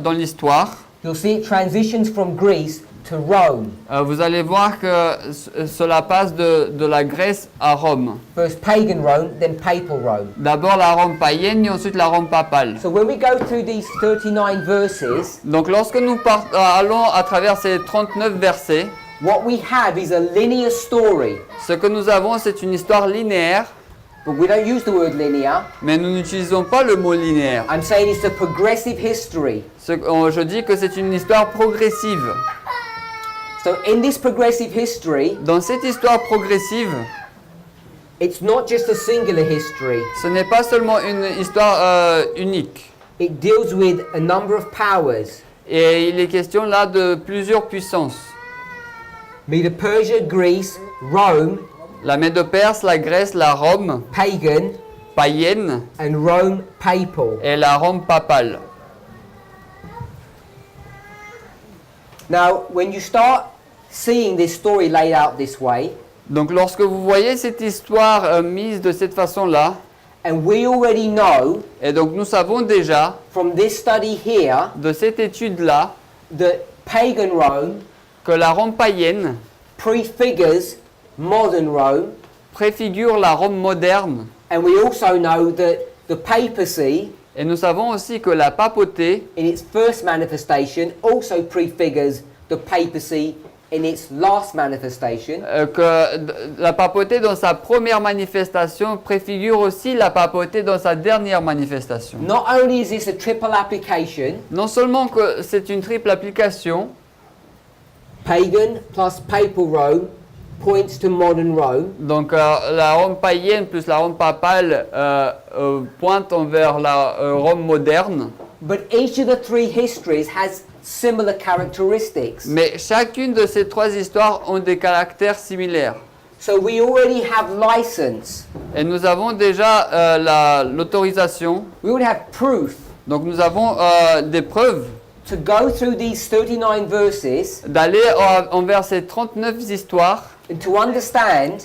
dans l'histoire, you'll see it transitions from Greece to Rome. vous allez voir que cela passe de la Grèce à Rome. First pagan Rome, then papal Rome. D'abord la Rome païenne et ensuite la Rome papale. So when we go through these 39 verses, Donc lorsque nous allons à travers ces 39 versets, what we have is a linear story. ce que nous avons c'est une histoire linéaire, But we don't use the word linear. mais nous n'utilisons pas le mot linéaire. I'm saying it's a progressive history. Je dis que c'est une histoire progressive. So in this progressive history, Dans cette histoire progressive, it's not just a singular history. ce n'est pas seulement une histoire unique. It deals with a number of powers. Et il est question là de plusieurs puissances. Medo-Persia, Greece, Rome, La Médo-Perse, la Grèce, la Rome pagan, païenne and Rome papal. et la Rome papale. Now, when you start seeing this story laid out this way, Donc lorsque vous voyez cette histoire mise de cette façon-là, and we already know et donc nous savons déjà from this study here de cette étude-là that pagan Rome que la Rome païenne prefigures modern Rome, préfigure la Rome moderne. and we also know that the papacy, Et nous savons aussi que la papauté, in its first manifestation, also prefigures the papacy in its last manifestation. la papauté dans sa première manifestation préfigure aussi la papauté dans sa dernière manifestation. Not only is this a triple application, Non seulement que c'est une triple application, pagan plus papal Rome points to modern Rome, donc la Rome païenne plus la Rome papale pointe envers la Rome moderne, but each of the three histories has similar characteristics. mais chacune de ces trois histoires ont des caractères similaires. So we already have license, Et nous avons déjà l'autorisation, we already have proof donc nous avons des preuves to go through these 39 verses d'aller envers ces 39 histoires, and to understand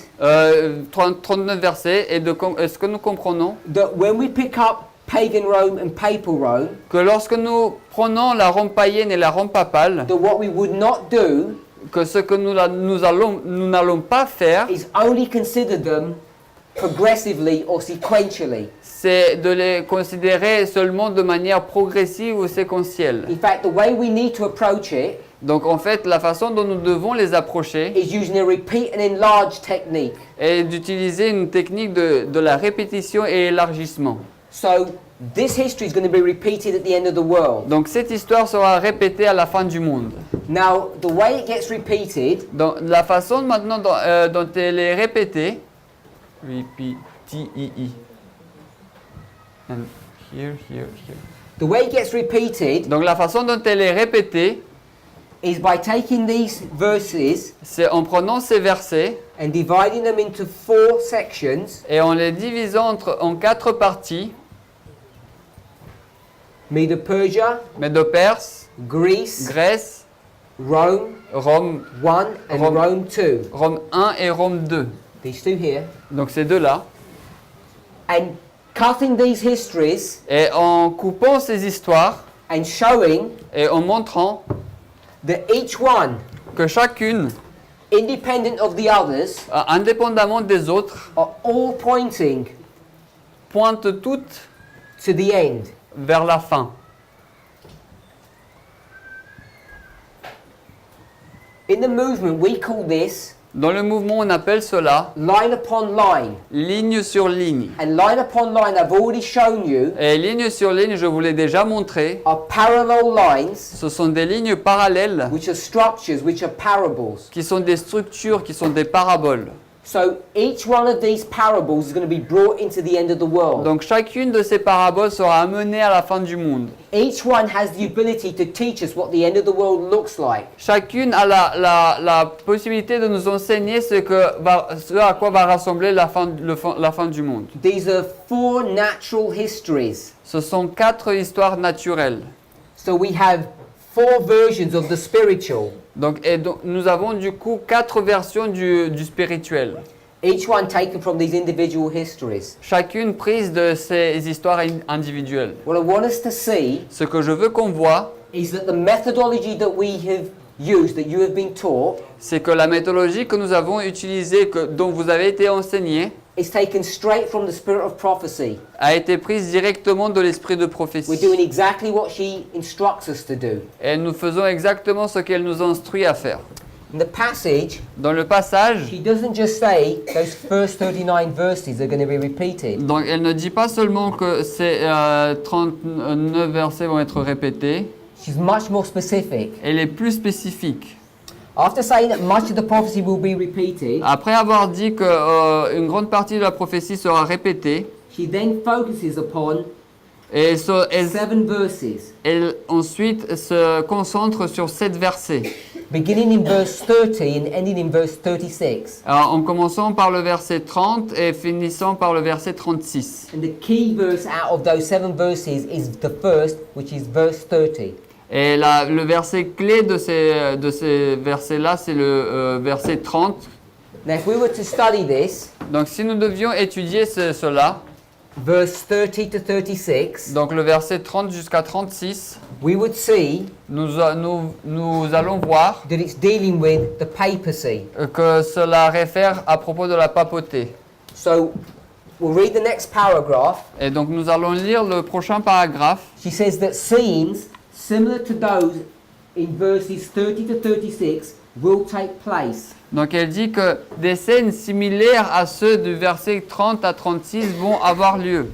39 versets, et ce que nous comprenons, that when we pick up pagan Rome and papal Rome, que lorsque nous prenons la Rome païenne et la Rome papale, that what we would not do que ce que nous n'allons pas faire, is only consider them progressively or sequentially. C'est de les considérer seulement de manière progressive ou séquentielle. In fact, the way we need to approach it Donc en fait, la façon dont nous devons les approcher is using a repeat and enlarge technique. est d'utiliser une technique de la répétition et élargissement. So this history is going to be repeated at the end of the world. Donc cette histoire sera répétée à la fin du monde. Now, the way it gets repeated Donc la façon maintenant dont elle est répétée, repeat, and here. the way it gets repeated Donc la façon dont elle est répétée, is by taking these verses c'est en prenant ces versets and dividing them into 4 sections. et en les divisant en 4 parties, Medo-Persia, Médo-Perse, Greece, Grèce, Rome Rome, 1 and Rome. Rome 2. Rome 1 et Rome 2. These two here. Donc ces deux-là. And cutting these histories Et en coupant ces histoires and showing et en montrant that each one, que chacune, independent of the others, indépendamment des autres, are all pointing pointe toutes to the end. vers la fin. In the movement, we call this Dans le mouvement, on appelle cela line upon line. ligne sur ligne. And line upon line, I've already shown you, Et ligne sur ligne, je vous l'ai déjà montré, are parallel lines, ce sont des lignes parallèles which are structures, which are parables. qui sont des structures, qui sont des paraboles. So each one of these parables is going to be brought into the end of the world. Donc chacune de ces paraboles sera amenée à la fin du monde. Each one has the ability to teach us what the end of the world looks like. Chacune a la possibilité de nous enseigner ce à quoi va rassembler la fin du monde. These are 4 natural histories. Ce sont 4 histoires naturelles. So we have 4 versions of the spiritual. Donc nous avons du coup 4 versions du spirituel. Each one taken from these individual histories. Chacune prise de ces histoires individuelles. What I want us to see Ce que je veux qu'on voit, is that the methodology that we have used, that you have been taught, c'est que la méthodologie que nous avons utilisée, dont vous avez été enseigné, is taken straight from the spirit of prophecy. a été prise directement de l'esprit de We're prophétie. doing exactly what she instructs us to do. Et nous faisons exactement ce qu'elle nous instruit à faire. In the passage, Dans le passage, she doesn't just say those first 39 verses are going to be repeated. donc elle ne dit pas seulement que ces 39 versets vont être répétés, She's much more specific. elle est plus spécifique. After saying that much of the prophecy will be repeated, Après avoir dit qu'une grande partie de la prophétie sera répétée, she then focuses upon et elle 7 verses, elle ensuite se concentre sur 7 versets. beginning in verse 30 and ending in verse 36. Alors, en commençant par le verset 30 et finissant par le verset 36. And the key verse out of those 7 verses is the first, which is verse 30. Et le verset clé de ces versets-là, c'est le verset 30. Now, if we were to study this, Donc, si nous devions étudier cela, verse 30 to 36, donc le verset 30 jusqu'à 36, we would see nous allons voir that it's dealing with the papacy. que cela réfère à propos de la papauté. So, we'll read the next paragraph. Et donc, nous allons lire le prochain paragraphe. She says that scenes similar to those in verses 30 to 36 will take place. Donc, elle dit que des scènes similaires à ceux du verset 30 à 36 vont avoir lieu.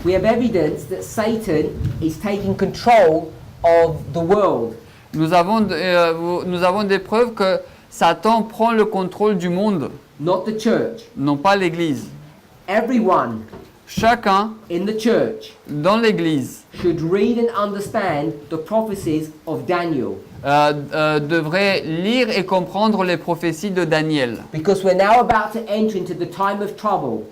We have evidence that Satan is taking control of the world. Nous avons des preuves que Satan prend le contrôle du monde, Not the church. non pas l'Église. Everyone Chacun in the church dans l'Église should read and understand the prophecies of Daniel. devrait lire et comprendre les prophéties de Daniel. Because we're now about to enter into the time of trouble.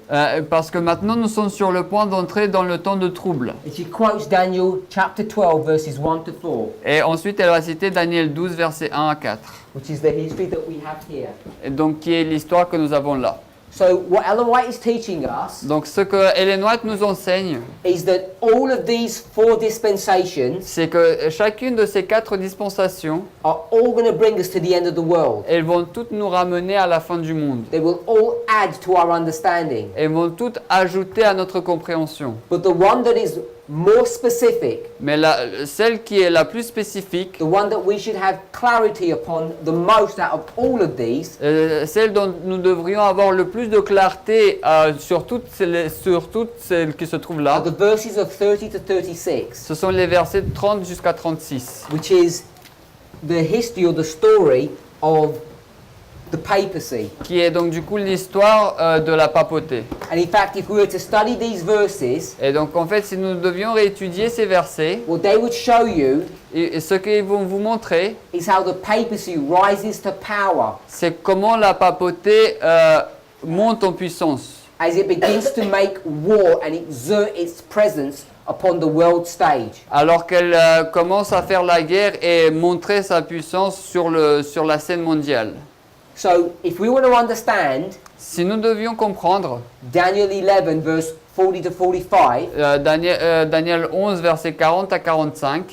Parce que maintenant nous sommes sur le point d'entrer dans le temps de trouble. And she quotes Daniel chapter 12 verses 1 to 4, Et ensuite elle va citer Daniel 12 versets 1 à 4. which is the history that we have here. Et donc qui est l'histoire que nous avons là. So what Ellen White is teaching us Donc ce que Ellen White nous enseigne, is that all of these 4 dispensations c'est que chacune de ces 4 dispensations, are all going to bring us to the end of the world. elles vont toutes nous ramener à la fin du monde. They will all add to our understanding. Elles vont toutes ajouter à notre compréhension. But the one that is more specific, Mais celle qui est la plus spécifique, the one that we should have clarity upon the most out of all of these, celle dont nous devrions avoir le plus de clarté sur toutes celles qui se trouvent are là, the verses of 30 to 36, ce sont les versets de 30 jusqu'à 36, which is the history or the story of the papacy. qui est donc du coup l'histoire de la papauté. And in fact, if we were to study these verses, Et donc en fait, si nous devions réétudier ces versets, what they would show you et ce qu'ils vont vous montrer, is how the papacy rises to power c'est comment la papauté monte en puissance, as it begins to make war and exert its presence upon the world stage. alors qu'elle commence à faire la guerre et montrer sa puissance sur la scène mondiale. So, if we want to understand Si nous devions comprendre Daniel 11, verse 40 to 45, Daniel 11, versets 40 à 45,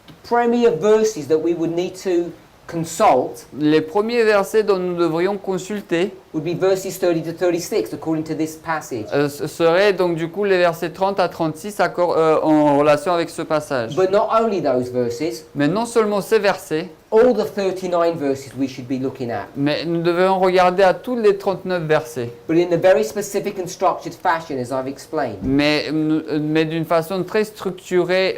the premier verses that we would need to consult les premiers versets dont nous devrions consulter would be verses 30 to 36, according to this passage. seraient donc du coup les versets 30 à 36 en relation avec ce passage. But not only those verses, Mais non seulement ces versets, all the 39 verses we should be looking at, mais nous devons regarder à tous les 39 versets, but in a very specific and structured fashion, as I've explained. mais d'une façon très structurée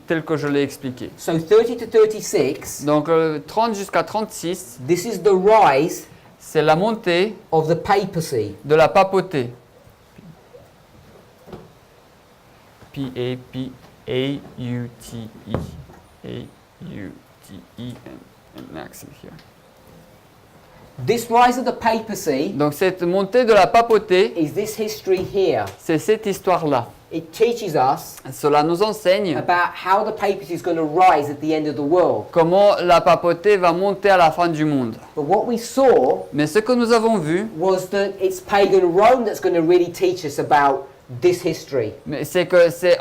telle que je l'ai expliqué. So 30 to 36, Donc 30 jusqu'à 36, this is the rise c'est la montée of the papacy. de la papauté. P-A-P-A-U-T-E. A-U-T-E and an accent here. This rise of the papacy Donc cette montée de la papauté, is this history here. c'est cette histoire-là. It teaches us Cela nous enseigne about how the papacy is going to rise at the end of the world. comment la papauté va monter à la fin du monde. But what we saw Mais ce que nous avons vu, was that it's pagan Rome that's going to really teach us about this history. c'est que c'est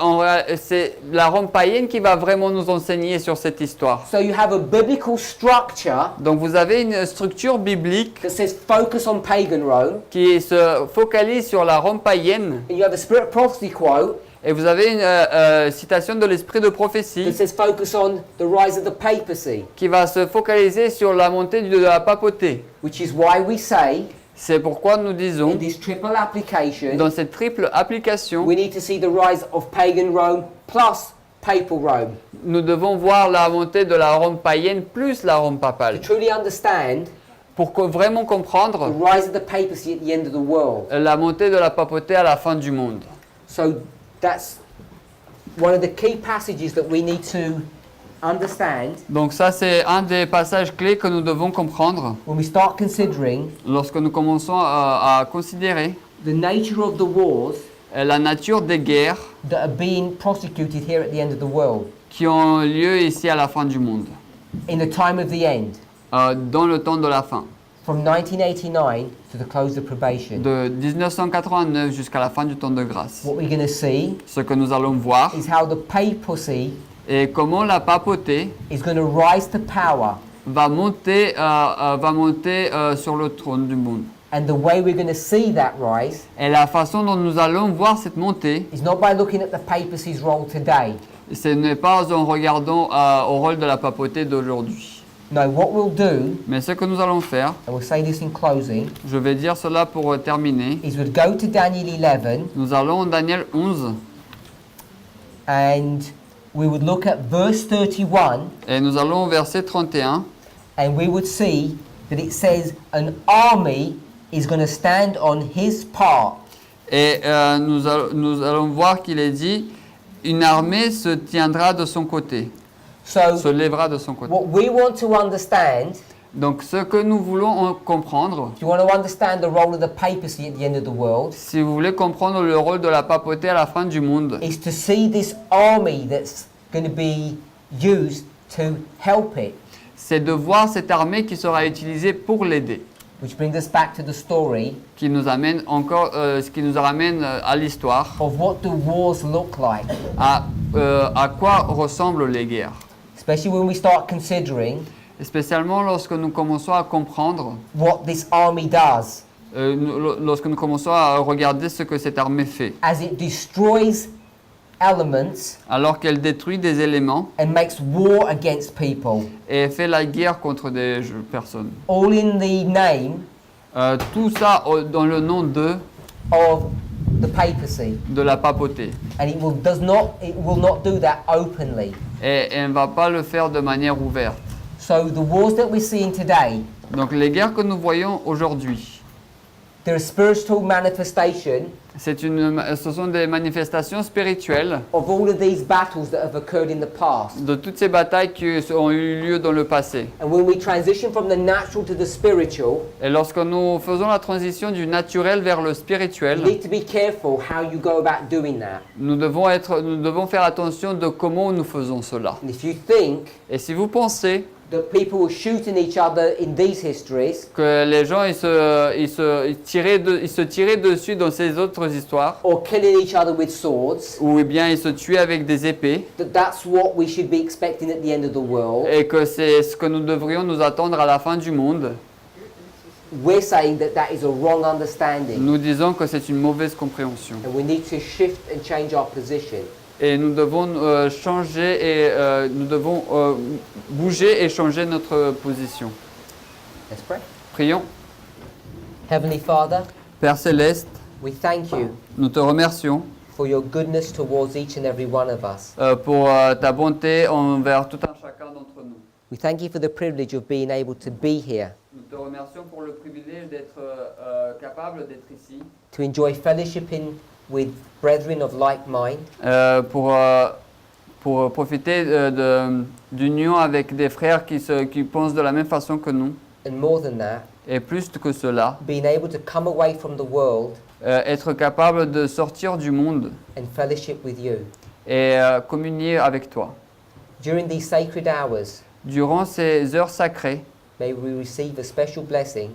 la Rome païenne qui va vraiment nous enseigner sur cette histoire. So you have a biblical structure Donc vous avez une structure biblique that says focus on pagan Rome, qui se focalise sur la Rome païenne, and you have a spirit prophecy quote et vous avez une citation de l'esprit de that prophétie says focus on the rise of the papacy, qui va se focaliser sur la montée de la papauté. which is why we say C'est pourquoi nous disons, in this triple application, dans cette triple application, we need to see the rise of pagan Rome plus papal Rome. nous devons voir la montée de la Rome païenne plus la Rome To papale. truly understand Pour vraiment the comprendre rise of the papacy at the end of the world. la montée de la papauté à la fin du monde. So that's one of the key passages that we need to understand Donc ça, c'est un des passages clés que nous devons comprendre when we start considering lorsque nous commençons à considérer the nature of the wars la nature des guerres that are being prosecuted here at the end of the world, qui ont lieu ici à la fin du monde, in the time of the end, dans le temps de la fin, from 1989 to the close of probation. de 1989 jusqu'à la fin du temps de grâce. What we're going to see Ce que nous allons voir is how the papacy est comment la papauté is going to rise to power, va monter sur le trône du monde. and the way we're going to see that rise Et la façon dont nous allons voir cette montée, is not by looking at the papacy's role today. ce n'est pas en regardant au rôle de la papauté d'aujourd'hui. No, what we'll do, Mais ce que nous allons faire, and we'll say this in closing, je vais dire cela pour terminer, is we'll go to Daniel 11 nous allons en Daniel 11 and we would look at verse 31 et nous allons au verset 31 and we would see that it says an army is going to stand on his part. et nous allons voir qu'il est dit une armée se tiendra de son côté, se So lèvera de son côté. what we want to understand, Donc ce que nous voulons comprendre, if you want to understand the role of the papacy at the end of the world, si vous voulez comprendre le rôle de la papauté à la fin du monde, is to see this army that's going to be used to help it. c'est de voir cette armée qui sera utilisée pour l'aider. which brings us back to the story qui nous amène encore, ce qui nous ramène à l'histoire, of what do wars look like, à quoi ressemblent les guerres. especially when we start considering Et spécialement lorsque nous commençons à comprendre, what this army does lorsque nous commençons à regarder ce que cette armée fait. as it destroys elements Alors qu'elle détruit des éléments and makes war against people, et fait la guerre contre des personnes. all in the name Tout ça dans le nom of the papacy. de la papauté. And it will not do that openly. Et elle ne va pas le faire de manière ouverte. So the wars that we're seeing today, Donc les guerres que nous voyons aujourd'hui, they're a spiritual manifestation ce sont des manifestations spirituelles of all of these battles that have occurred in the past. de toutes ces batailles qui ont eu lieu dans le passé. And when we transition from the natural to the spiritual, Et lorsque nous faisons la transition du naturel vers le you spirituel, need to be careful how you go about doing that. nous devons faire attention de comment nous faisons cela. And if you think Et si vous pensez that people were shooting each other in these histories, que les gens ils se tiraient dessus dans ces autres histoires, or killing each other with swords, ou bien ils se tuaient avec des épées, that's what we should be expecting at the end of the world, et que c'est ce que nous devrions nous attendre à la fin du monde, we're saying that that is a wrong understanding. nous disons que c'est une mauvaise compréhension. And we need to shift and change our position. Et nous devons changer et nous devons bouger et changer notre position. Let's pray. Prions. Heavenly Father, Père Céleste, we thank you nous te remercions for your goodness towards each and every one of us. pour ta bonté envers tout un chacun d'entre nous. We thank you for the privilege of being able to be here, Nous te remercions pour le privilège d'être capable d'être ici, to enjoy fellowshipping with brethren of like mind, pour profiter d'union avec des frères qui pensent de la même façon que nous. and more than that, Et plus que cela, being able to come away from the world être capable de sortir du monde and fellowship with you. et communier avec toi. During these sacred hours, Durant ces heures sacrées, may we receive a special blessing,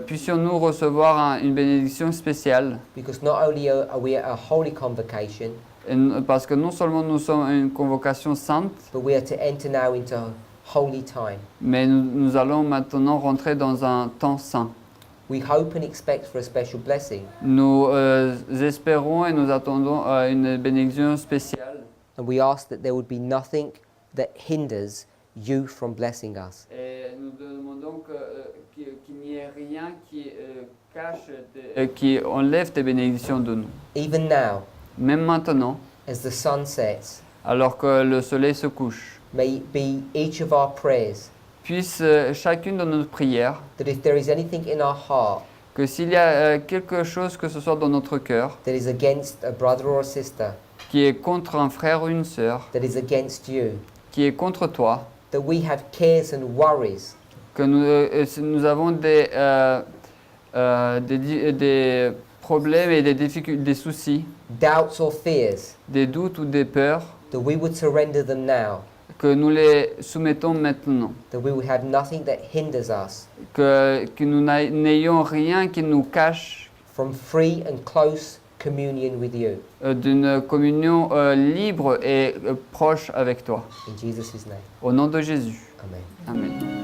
puissions-nous recevoir une bénédiction spéciale, because not only are we at a holy convocation, parce que non seulement nous sommes une convocation sainte, but we are to enter now into holy time. mais nous allons maintenant rentrer dans un temps saint. We hope and expect for a special blessing, Nous espérons et nous attendons une bénédiction spéciale. and we ask that there would be nothing that hinders you from blessing us. Et nous demandons qu'il n'y ait rien qui qui enlève tes bénédictions de nous. Even now, Même maintenant, as the sun sets, alors que le soleil se couche, may it be each of our prayers puisse chacune de nos prières, that if there is anything in our heart que s'il y a quelque chose que ce soit dans notre cœur, that is against a brother or a sister, qui est contre un frère ou une sœur, that is against you, qui est contre toi, that we have cares and worries, que nous avons des problèmes et des difficultés, des soucis, doubts or fears, des doutes ou des peurs, that we would surrender them now, que nous les soumettons maintenant, that we would have nothing that hinders us que nous n'ayons rien qui nous cache from free and close communion with you. d'une communion libre et proche avec toi. In Jesus' name, Au nom de Jésus. amen. Amen.